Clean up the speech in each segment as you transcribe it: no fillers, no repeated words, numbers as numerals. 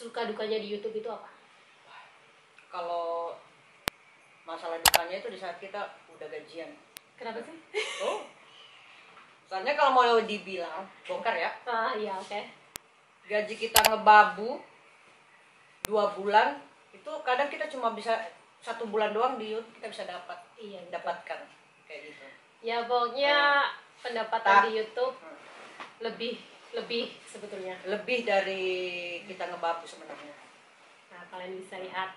suka dukanya di YouTube itu apa? Kalau masalah dukanya itu di saat kita udah gajian. Kenapa sih? Oh, soalnya kalau mau dibilang bongkar ya, Iya oke. gaji kita ngebabu 2 bulan itu kadang kita cuma bisa 1 bulan doang di YouTube kita bisa dapatkan kayak gitu. Ya pokoknya pendapatan di YouTube lebih sebetulnya. Lebih dari kita ngebabu sebenarnya. Nah kalian bisa lihat.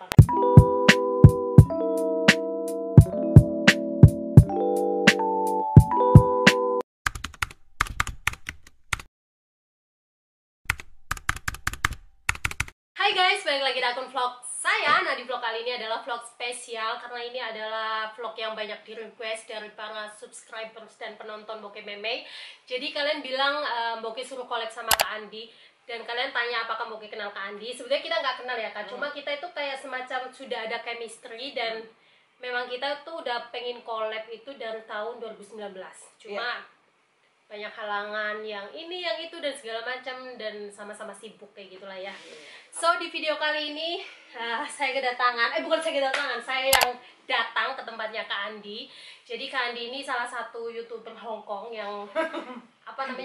Hai guys, balik lagi di akun vlog saya. Nah di vlog kali ini adalah vlog spesial karena ini adalah vlog yang banyak di request dari para subscribers dan penonton Bokeh Meme. Jadi kalian bilang Bokeh suruh collab sama Kak Andi dan kalian tanya apakah Bokeh kenal Kak Andi. Sebenarnya kita nggak kenal ya Kak, cuma kita itu kayak semacam sudah ada chemistry dan memang kita tuh udah pengen collab itu dari tahun 2019. Cuma banyak halangan yang ini yang itu dan segala macam dan sama-sama sibuk kayak gitulah ya. So di video kali ini saya kedatangan saya yang datang ke tempatnya Kak Andi. Jadi Kak Andi ini salah satu YouTuber Hong Kong yang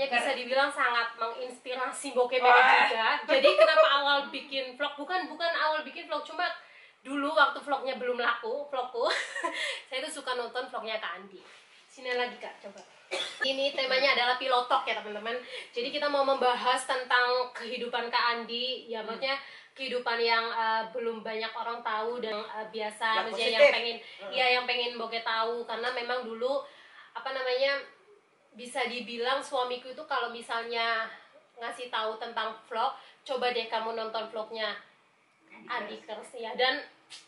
bisa dibilang sangat menginspirasi Bokeh Meme juga. Jadi kenapa awal bikin vlog bukan awal bikin vlog, cuma dulu waktu vlognya belum laku vlogku saya tuh suka nonton vlognya Kak Andi. Sini lagi Kak, coba. Ini temanya adalah Pilotalk ya teman-teman. Jadi kita mau membahas tentang kehidupan Kak Andi, ya maksudnya kehidupan yang belum banyak orang tahu dan biasa maksudnya yang pengen yang pengen Bokeh tahu karena memang dulu bisa dibilang suamiku itu kalau misalnya ngasih tahu tentang vlog, coba deh kamu nonton vlognya Andikers ya. Dan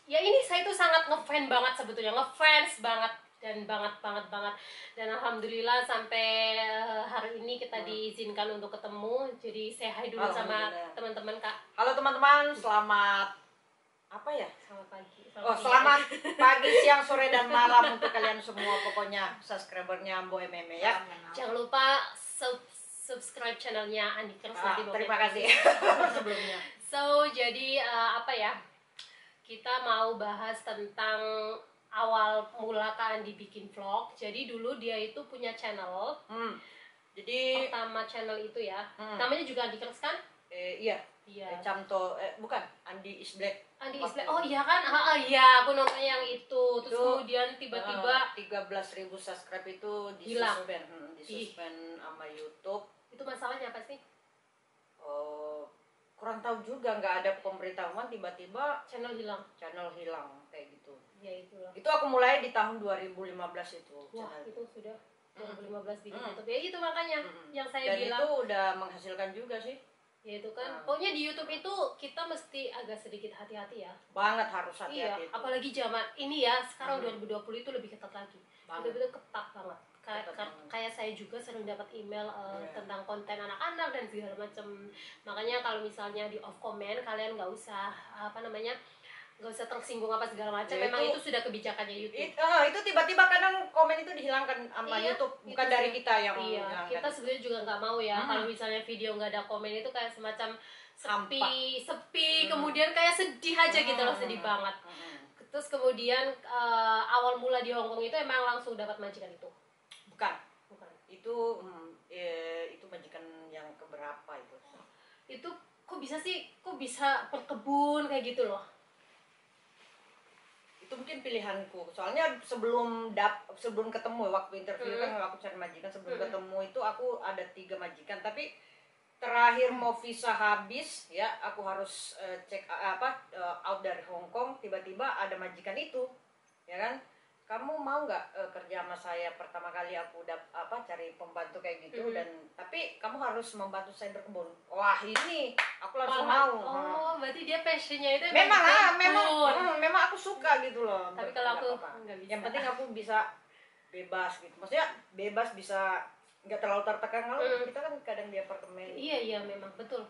ya ini saya tuh sangat ngefans banget sebetulnya, ngefans banget dan banget dan alhamdulillah sampai hari ini kita diizinkan untuk ketemu. Jadi say hi dulu sama teman-teman Kak. Halo teman-teman, selamat Selamat pagi. Selamat pagi, siang, sore dan malam untuk kalian semua, pokoknya subscribernya Bokeh Meme ya. Jangan lupa subscribe channelnya Andikers nanti. Terima kasih sebelumnya. So jadi kita mau bahas tentang awal mula Kak Andi bikin vlog. Jadi dulu dia itu punya channel. Jadi pertama channel itu ya. Namanya juga Andikers kan? Iya. Camto bukan Andi is Black. Andi is Black. Oh iya kan? Iya, aku nonton yang itu. Terus kemudian tiba-tiba 13.000 subscribe itu hilang. Disuspend sama YouTube. Itu masalahnya apa sih? Kurang tahu juga, nggak ada pemberitahuan, tiba-tiba channel hilang kayak gitu. Ya itulah. Itu aku mulai di tahun 2015 itu. Wah, itu sudah 2015 bikin YouTube. Ya itu makanya yang saya dan bilang. Dan itu udah menghasilkan juga sih. Ya itu kan. Pokoknya di YouTube itu kita mesti agak sedikit hati-hati ya. Banget harus hati-hati. Iya, apalagi zaman ini ya, sekarang 2020 itu lebih ketat lagi. Betul-betul ketat banget. Kayak saya juga sering dapat email tentang konten anak-anak dan segala macam. Makanya kalau misalnya di off comment kalian nggak usah nggak usah tersinggung apa segala macam. Ya, memang itu sudah kebijakannya YouTube. Itu tiba-tiba kadang komen itu dihilangkan sama YouTube, bukan dari kita yang menghilangkan. Kita sebenarnya juga nggak mau ya kalau misalnya video nggak ada komen itu kayak semacam sepi, kemudian kayak sedih aja gitu loh, sedih banget. Terus kemudian awal mula di Hongkong itu emang langsung dapat majikan itu. Bukan. Itu majikan yang keberapa itu? Itu kok bisa berkebun kayak gitu loh. Itu mungkin pilihanku. Soalnya sebelum ketemu waktu interview kan aku cari majikan, sebelum ketemu itu aku ada 3 majikan, tapi terakhir mau visa habis ya, aku harus out dari Hong Kong, tiba-tiba ada majikan itu. Ya kan? Kamu mau nggak kerja sama saya? Pertama kali aku udah cari pembantu kayak gitu, dan tapi kamu harus membantu saya berkebun. Wah, ini aku langsung mau. Berarti dia passionnya itu memang aku suka gitu loh. Tapi kalau aku nggak bisa. Yang penting aku bisa bebas gitu. Maksudnya bebas, bisa nggak terlalu tertekan. Kalau kita kan kadang di apartemen. Iya, memang betul.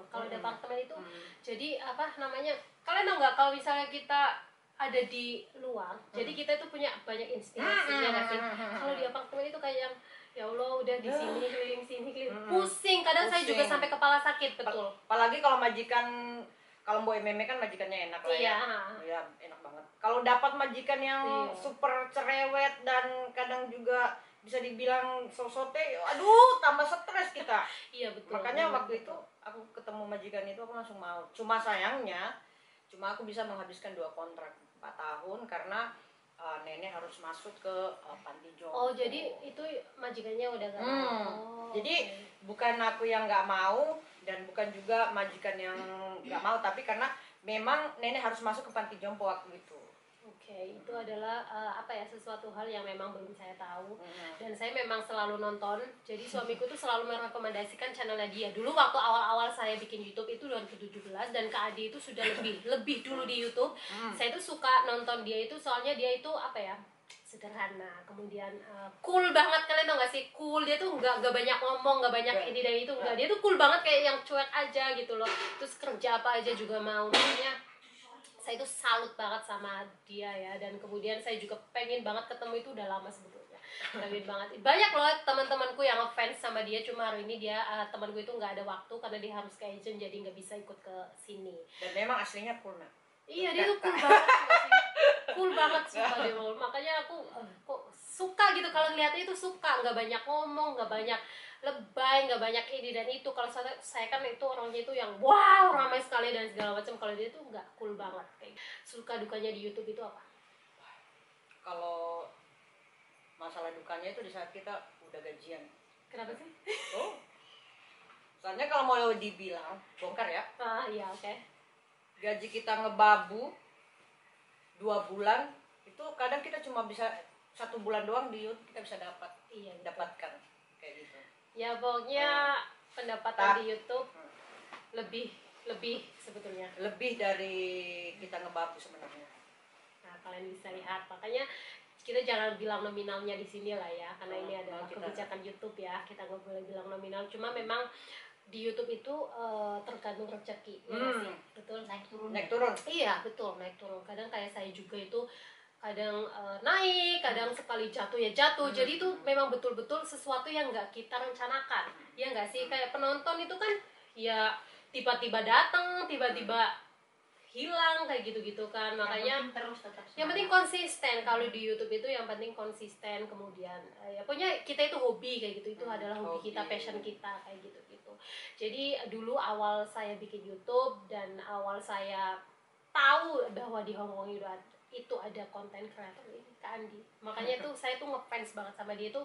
Kalau di apartemen itu jadi kalian tahu nggak kalau misalnya kita ada di luar, jadi kita itu punya banyak inspirasinya nggak sih? Kalau di apartemen itu kayak Ya Allah, udah di sini keliling sini keliling. Pusing, kadang saya juga Pusing. sampai kepala sakit, betul. Apalagi kalau majikan, kalau Mbok Meme kan majikannya enak lah ya. Iya. Ya, enak banget. Kalau dapat majikan yang Iya. super cerewet dan kadang juga bisa dibilang sosote, aduh tambah stres kita. Iya betul. Makanya waktu itu aku ketemu majikan itu aku langsung mau. Cuma sayangnya, cuma aku bisa menghabiskan 2 kontrak 4 tahun karena nenek harus masuk ke panti jompo. Oh, jadi itu majikannya udah gak mau. Oh, Jadi okay. bukan aku yang nggak mau dan bukan juga majikan yang nggak mau, tapi karena memang nenek harus masuk ke panti jompo waktu itu. Oke, itu adalah apa ya, sesuatu hal yang memang belum saya tahu. Dan saya memang selalu nonton. Jadi suamiku tuh selalu merekomendasikan channelnya dia. Dulu waktu awal-awal saya bikin YouTube itu 2017 dan Kak Adi itu sudah lebih dulu di YouTube. Saya tuh suka nonton dia itu soalnya dia itu apa ya? Sederhana, kemudian cool banget. Kalian tau gak sih, cool, dia tuh nggak banyak ngomong, nggak banyak ini dan itu, enggak, dia tuh cool banget kayak yang cuek aja gitu loh. Terus kerja apa aja juga mau, makanya saya itu salut banget sama dia ya. Dan kemudian saya juga pengen banget ketemu, itu udah lama sebetulnya, pengen banget. Banyak loh teman-temanku yang ngefans sama dia, cuma hari ini dia temanku itu nggak ada waktu karena dia harus ke agent, jadi nggak bisa ikut ke sini. Dan memang aslinya cool, Nak. Iya, dia tuh cool banget sih. Cool banget sumpah dia. Makanya aku kok suka gitu kalau ngeliatnya, itu suka, nggak banyak ngomong, nggak banyak lebay, nggak banyak ini dan itu. Kalau saya kan itu orangnya itu yang wow ramai sekali dan segala macam. Kalau dia tuh nggak, cool banget. Kayak suka dukanya di YouTube itu apa? Kalau masalah dukanya itu di saat kita udah gajian. Kenapa sih? Oh, soalnya kalau mau dibilang bongkar ya, Iya, oke. gaji kita ngebabu 2 bulan itu kadang kita cuma bisa 1 bulan doang di YouTube kita bisa Iya, dapatkan kayak gitu. Ya pokoknya pendapatan di YouTube lebih sebetulnya. Lebih dari kita ngebabu sebenarnya. Nah, kalian bisa lihat, makanya kita jangan bilang nominalnya di sini lah ya, karena ini adalah kebijakan YouTube ya, kita nggak boleh bilang nominal. Cuma memang di YouTube itu tergantung rezeki, ya nggak sih? Betul, naik turun. Iya betul, naik turun. Kadang kayak saya juga itu kadang naik, kadang sekali jatuh ya jatuh. Jadi itu memang betul-betul sesuatu yang nggak kita rencanakan, ya nggak sih? Kayak penonton itu kan ya tiba-tiba datang, tiba-tiba hilang kayak gitu-gitu kan. Makanya yang penting konsisten. Kalau di YouTube itu yang penting konsisten. Kemudian ya pokoknya kita itu hobi kayak gitu, itu adalah hobi kita, passion kita kayak gitu-gitu. Jadi dulu awal saya bikin YouTube dan awal saya tahu bahwa di Hongkong itu ada konten kreator ini Kak Andi. Makanya tuh saya tuh ngefans banget sama dia, tuh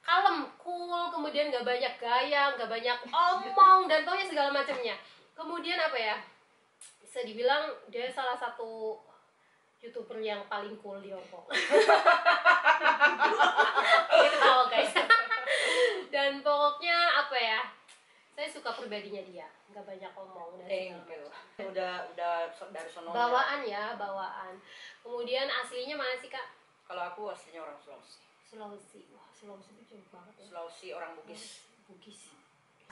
kalem, cool, kemudian nggak banyak gaya, nggak banyak omong dan pokoknya segala macamnya. Kemudian apa ya, bisa dibilang dia salah satu YouTuber yang paling cool di Hongkong. Gitu tahu guys. Dan pokoknya apa ya, saya suka pribadinya dia, nggak banyak omong dan Udah dari sono. bawaan ya, bawaan. Kemudian aslinya mana sih Kak? Kalau aku aslinya orang Sulawesi. Wah, Sulawesi itu jauh banget ya. Sulawesi, orang Bugis.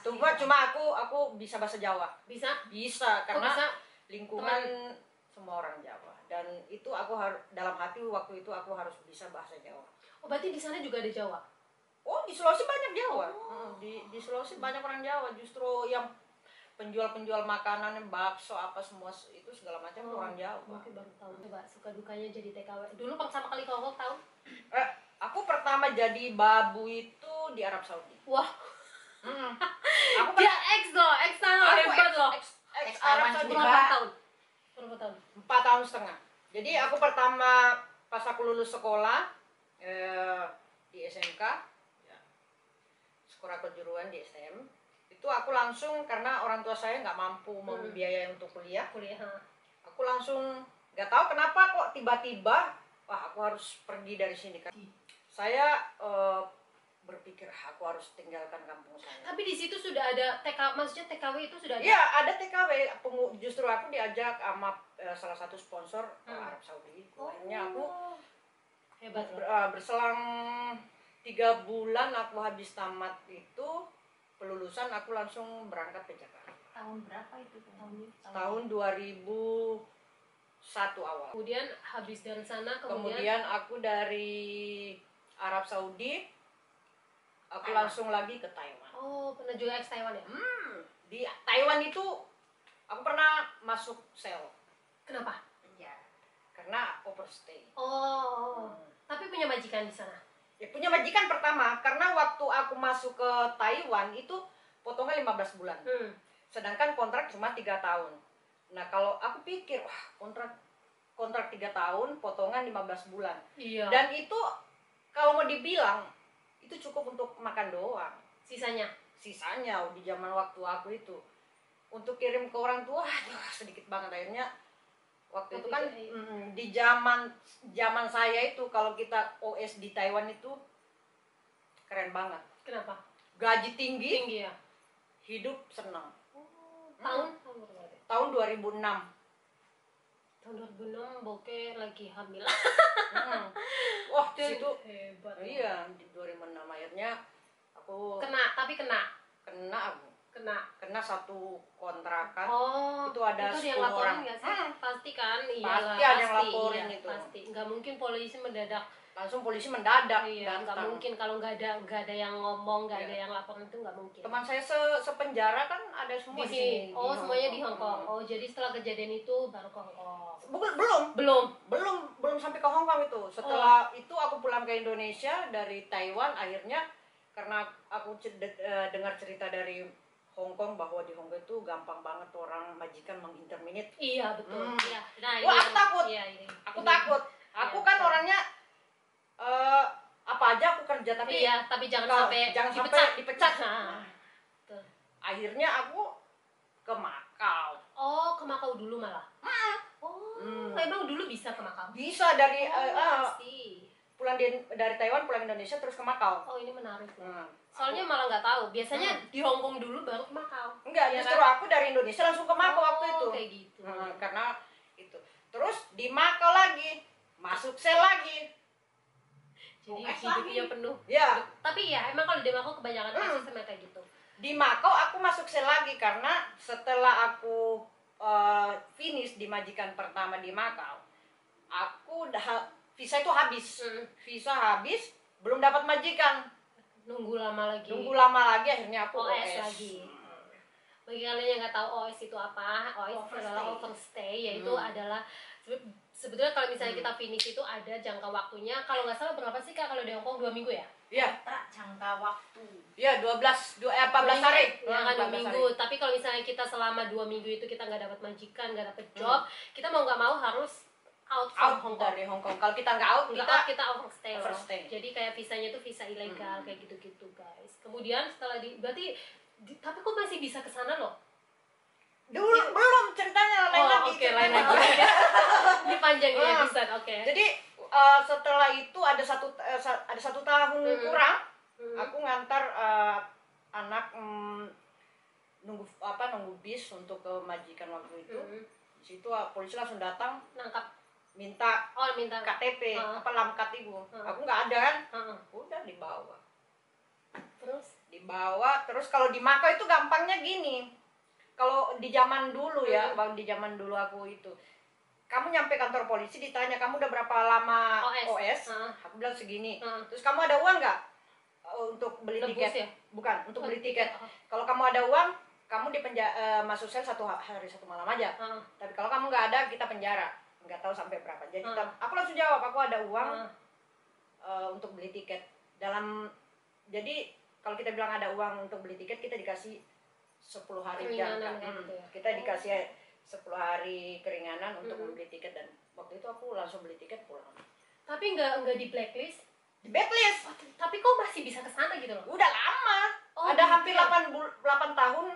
Cuma aku bisa bahasa Jawa. Bisa karena bisa? lingkungan semua orang Jawa, dan itu aku harus dalam hati waktu itu aku harus bisa bahasa Jawa. Oh, berarti di sana juga ada Jawa? Oh, di Sulawesi banyak Jawa. Di Sulawesi banyak orang Jawa, justru yang penjual makanan, bakso apa semua itu segala macam orang Jawa. Oke, baru tahu. Coba suka dukanya jadi TKW. Dulu pertama kali ke Hongkong tahu? Aku pertama jadi babu itu di Arab Saudi. Wah. Aku Dia X loh, X sana hebat loh. Ex Arab Saudi. Berapa tahun? 4 tahun setengah. Jadi aku pertama pas aku lulus sekolah di SMK, ya, sekolah kejuruan di SM, itu aku langsung karena orang tua saya nggak mampu membiayai untuk kuliah. Aku langsung nggak tahu kenapa kok tiba-tiba, wah aku harus pergi dari sini kan. Saya berpikir aku harus tinggalkan kampung saya. Tapi di situ sudah ada maksudnya TKW itu sudah ada? Iya, ada TKW. Justru aku diajak sama salah satu sponsor Arab Saudi. Akhirnya aku hebat berselang 3 bulan aku habis tamat itu pelulusan, aku langsung berangkat ke Jakarta. Tahun berapa itu? Tahun 2001 awal. Kemudian habis dari sana kemudian aku dari Arab Saudi aku langsung lagi ke Taiwan. Oh, pernah juga ex Taiwan ya? Di Taiwan itu aku pernah masuk sel. Kenapa? Ya, karena overstay. Oh. Tapi punya majikan di sana? Ya, punya majikan pertama, karena waktu aku masuk ke Taiwan itu potongnya 15 bulan. Sedangkan kontrak cuma 3 tahun. Nah, kalau aku pikir, wah, kontrak 3 tahun, potongan 15 bulan. Iya. Dan itu kalau mau dibilang itu cukup untuk makan doang. Sisanya Di zaman waktu aku itu untuk kirim ke orang tua, aduh, sedikit banget akhirnya. Waktu itu kan di zaman saya itu kalau kita OS di Taiwan itu keren banget. Kenapa? Gaji tinggi Ya. hidup senang. Tahun 2006. Tahun 2006 Boke lagi hamil. Wah, di situ hebat. iya, di 2006 akhirnya aku kena satu kontrakan. Itu ada itu 10 yang laporin orang. nggak sih? Pasti kan? Pasti ada yang laporin iya, itu. Pasti. Nggak mungkin polisi mendadak. Langsung polisi mendadak Iya, nggak datang. mungkin kalau nggak ada yang ngomong, nggak ada yang laporin, itu nggak mungkin. Teman saya sepenjara kan ada semua di di sini. sini. Oh, semuanya di Hong Kong. Oh, jadi setelah kejadian itu baru ke Hong Kong. Belum sampai ke Hong Kong itu. Setelah itu aku pulang ke Indonesia dari Taiwan, akhirnya karena aku dengar cerita dari Hong Kong bahwa di Hong Kong itu gampang banget orang majikan menginterminate. Iya, betul. Iya. Nah, wah, aku takut. Iya, aku takut. Aku kan orangnya apa aja aku kerja, tapi tapi jangan sampai dipecat. Nah, akhirnya aku ke Makau. Oh, ke Makau dulu malah. Emang dulu bisa ke Makau? Bisa dari pasti. Pulang dari Taiwan pulang Indonesia terus ke Makau. Oh, ini menarik. Soalnya malah nggak tahu. Biasanya di Hong Kong dulu baru ke Makau. Enggak, ya justru kan? aku dari Indonesia langsung ke Makau waktu itu. Kayak gitu. Karena itu. Terus di Makau lagi, masuk sel lagi. Jadi hidupnya penuh. Ya. Tapi ya emang kalau di Makau kebanyakan kasus sama kayak gitu. Di Makau aku masuk sel lagi karena setelah aku finish di majikan pertama di Makau, aku udah visa itu habis. Visa habis, belum dapat majikan. Nunggu lama lagi akhirnya aku OS lagi. Bagi kalian yang nggak tahu OS itu apa, OS adalah overstay, yaitu adalah sebetulnya kalau misalnya kita finish itu ada jangka waktunya. Kalau nggak salah berapa sih Kak kalau di Hong Kong 2 minggu ya? Iya. Jangka waktu. Iya, 14 hari. Ya kan 2 minggu. Tapi kalau misalnya kita selama 2 minggu itu kita nggak dapat majikan, nggak dapat job, kita mau nggak mau harus out Hong Kong. Dari Hong Kong. Kalau kita nggak out, kita overstay. Jadi kayak visanya itu visa ilegal kayak gitu-gitu guys. Kemudian setelah berarti tapi kok masih bisa ke sana loh? Dulu belum ceritanya lain lagi. Oke, lain lagi. Ini panjang ya episode. Oke. Jadi setelah itu ada satu tahun kurang, aku ngantar anak nunggu bis untuk ke majikan waktu itu. Di situ polisi langsung datang nangkap, minta KTP, lamkat ibu. Aku nggak ada kan, udah dibawa. Terus kalau di Makau itu gampangnya gini. Kalau di zaman dulu di zaman dulu aku itu, kamu nyampe kantor polisi ditanya kamu udah berapa lama OS? Aku bilang segini. Terus kamu ada uang nggak untuk beli tiket? Ya? Bukan, untuk beli tiket. Kalau kamu ada uang, kamu masuk sel 1 hari 1 malam aja. Tapi kalau kamu nggak ada, kita penjara. Nggak tahu sampai berapa. Jadi aku langsung jawab, aku ada uang untuk beli tiket. Jadi kalau kita bilang ada uang untuk beli tiket, kita dikasih 10 hari jangka. Gitu ya? Kita dikasih 10 hari keringanan untuk membeli tiket, dan waktu itu aku langsung beli tiket pulang. Tapi nggak di blacklist? Di blacklist. Tapi kok masih bisa kesana gitu loh? Udah lama. Ada hampir 8 tahun.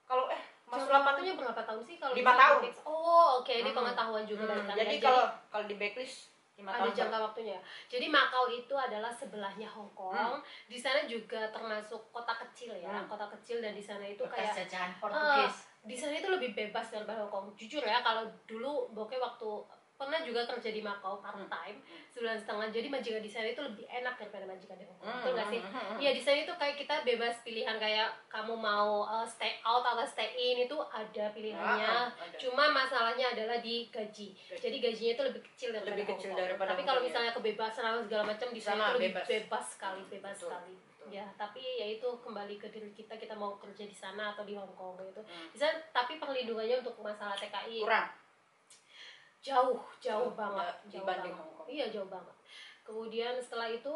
Kalau masuk 8 tahunnya berapa tahun sih kalau 5 tahun. Oh, oke. Ini pengetahuan juga dari kalian. Jadi kalau di blacklist 5 tahun. Ada jangka waktunya. Jadi Makau itu adalah sebelahnya Hong Kong. Di sana juga termasuk kota kecil ya, kota kecil, dan di sana itu kayak jajahan Portugis. Di sana itu lebih bebas daripada Hong Kong. Jujur ya, kalau dulu Boke waktu pernah juga kerja di Makau part time 9,5, jadi majikan di sana itu lebih enak daripada majikan di Hong Kong. Betul nggak sih? Iya, di sana itu kayak kita bebas pilihan, kayak kamu mau stay out atau stay in itu ada pilihannya. Cuma masalahnya adalah di gaji. Jadi gajinya itu lebih kecil daripada Hong Kong. Tapi kalau misalnya kebebasan atau segala macam di sana itu lebih bebas sekali. gitu. Ya, tapi ya itu kembali ke diri kita mau kerja di sana atau di Hong Kong gitu. Bisa, tapi perlindungannya untuk masalah TKI Kurang jauh banget dibanding Hong Kong. Iya, jauh banget. Kemudian setelah itu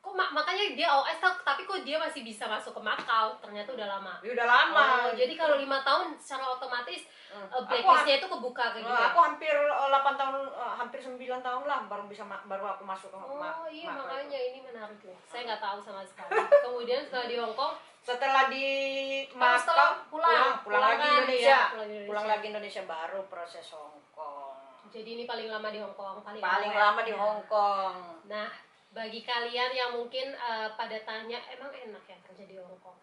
makanya dia OS tapi kok dia masih bisa masuk ke Macau, ternyata udah lama. Ya, udah lama. Jadi kalau 5 tahun secara otomatis blacklistnya itu kebuka kayak gitu. Aku hampir 8 tahun, hampir 9 tahun lah baru aku masuk ke iya, makanya ini menarik loh. Saya nggak tahu sama sekali. Kemudian setelah di Hong Kong, setelah di Macau pulang lagi Indonesia. Pulang lagi Indonesia baru proses Hong Kong. Jadi ini paling lama di Hong Kong, paling lama di Hong Kong. Nah, bagi kalian yang mungkin pada tanya emang enak ya kerja di Hong Kong.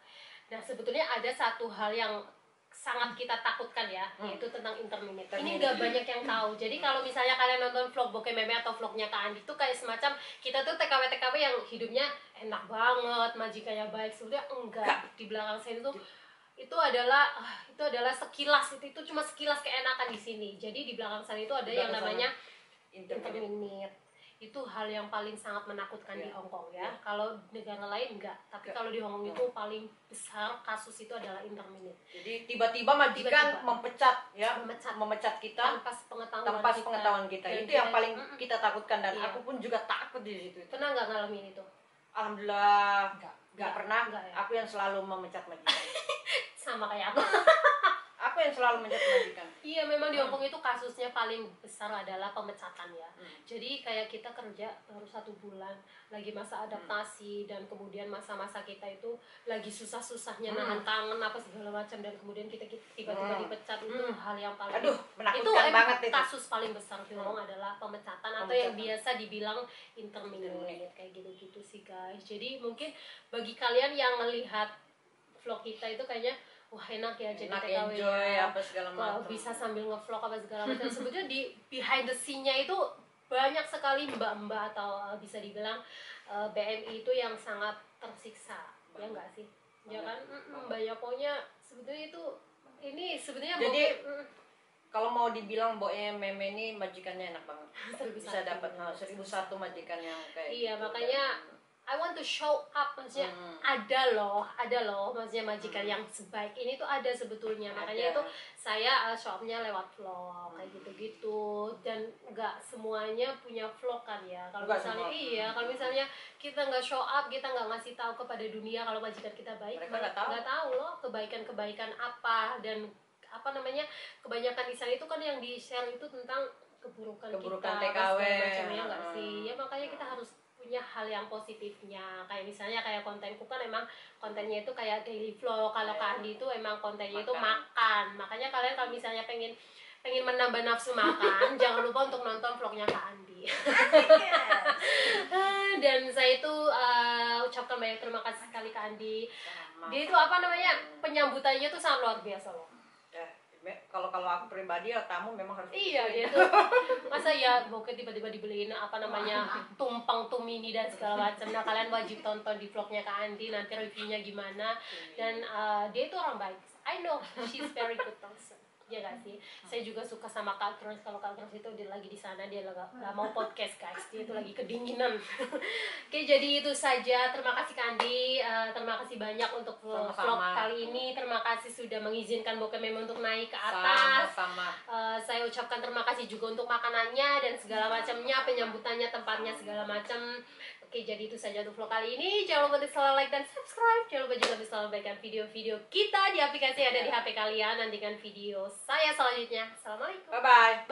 Nah, sebetulnya ada satu hal yang sangat kita takutkan ya, yaitu tentang interminute. Ini nggak banyak yang tahu. Jadi kalau misalnya kalian nonton vlog Bokeh Meme atau vlognya Kak Andi tuh kayak semacam kita tuh TKW yang hidupnya enak banget, majikannya baik. Sebetulnya enggak. Di belakang saya itu adalah sekilas, itu cuma sekilas keenakan di sini. Jadi di belakang sana itu ada yang namanya interminute. Itu hal yang paling sangat menakutkan di Hong Kong ya. Kalau negara lain enggak, tapi kalau di Hong Kong itu paling besar kasus itu adalah interminute. Jadi tiba-tiba majikan memecat kita tanpa pengetahuan kita. Itu yang paling kita takutkan, dan aku pun juga takut di situ. Pernah nggak ngalamin itu? Alhamdulillah nggak pernah. Ya? Aku yang selalu memecat majikan. Sama kayak aku. Aku yang selalu memecat majikan. Iya, memang di Hong Kong itu kasusnya paling besar adalah pemecatan ya. Jadi kayak kita kerja baru 1 bulan, lagi masa adaptasi, dan kemudian masa-masa kita itu lagi susah-susahnya nahan tangan apa segala macam, dan kemudian kita tiba-tiba dipecat. Itu hal yang paling menakutkan banget itu. Kasus paling besar di Hong Kong adalah pemecatan atau yang biasa dibilang interminute kayak gitu-gitu sih guys. Jadi mungkin bagi kalian yang melihat vlog kita itu kayaknya wah enak ya jadi TKW ya, apa segala macam, bisa sambil ngevlog apa segala macam. Sebetulnya di behind the scene-nya itu banyak sekali mbak-mbak atau bisa dibilang BMI itu yang sangat tersiksa, ya enggak sih? Ya kan, banyak pokoknya sebetulnya itu ini sebetulnya. Jadi kalau mau dibilang Meme ini majikannya enak banget. Bisa dapat 1001 majikan yang kayak iya gitu. Makanya I want to show up, maksudnya ada loh maksudnya majikan yang sebaik ini tuh ada sebetulnya. Makanya itu saya show up-nya lewat vlog kayak gitu-gitu, dan nggak semuanya punya vlog kan ya. Kalau misalnya kalau misalnya kita nggak show up, kita nggak ngasih tahu kepada dunia kalau majikan kita baik, mereka nggak tahu loh kebaikan apa, dan apa namanya, kebanyakan di sana itu kan yang di share itu tentang keburukan kita, TKW macamnya nggak sih ya. Makanya kita harus punya hal yang positifnya, kayak misalnya kayak kontenku kan emang kontennya itu kayak daily vlog. Kalau Kak Andi itu emang kontennya itu makan. Makanya kalian kalau misalnya pengen menambah nafsu makan jangan lupa untuk nonton vlognya Kak Andi. Dan saya itu ucapkan banyak terima kasih sekali Kak Andi. Dia itu apa namanya, penyambutannya tuh sangat luar biasa loh. Kalau aku pribadi ya tamu memang harus dia tuh masa ya Bokeh tiba-tiba dibeliin apa namanya tumpang tumini dan segala macam. Nah, kalian wajib tonton di vlognya Kak Andi nanti reviewnya gimana. Dan dia itu orang baik. I know she's very good person. Ya gak sih? Saya juga suka sama Kak Trans. Kalau Kak Trans itu dia lagi di sana, dia nggak mau podcast guys. Dia itu lagi kedinginan. Oke, jadi itu saja. Terima kasih Kak Andi. Terima kasih banyak untuk vlog kali ini. Terima kasih sudah mengizinkan Bokeh Meme untuk naik ke atas. Saya ucapkan terima kasih juga untuk makanannya dan segala macamnya, penyambutannya, tempatnya, segala macam. Oke, jadi itu saja untuk vlog kali ini. Jangan lupa untuk selalu like dan subscribe. Jangan lupa juga untuk selalu bagikan video-video kita di aplikasi yang ada di HP kalian. Nantikan video saya selanjutnya. Assalamualaikum. Bye-bye.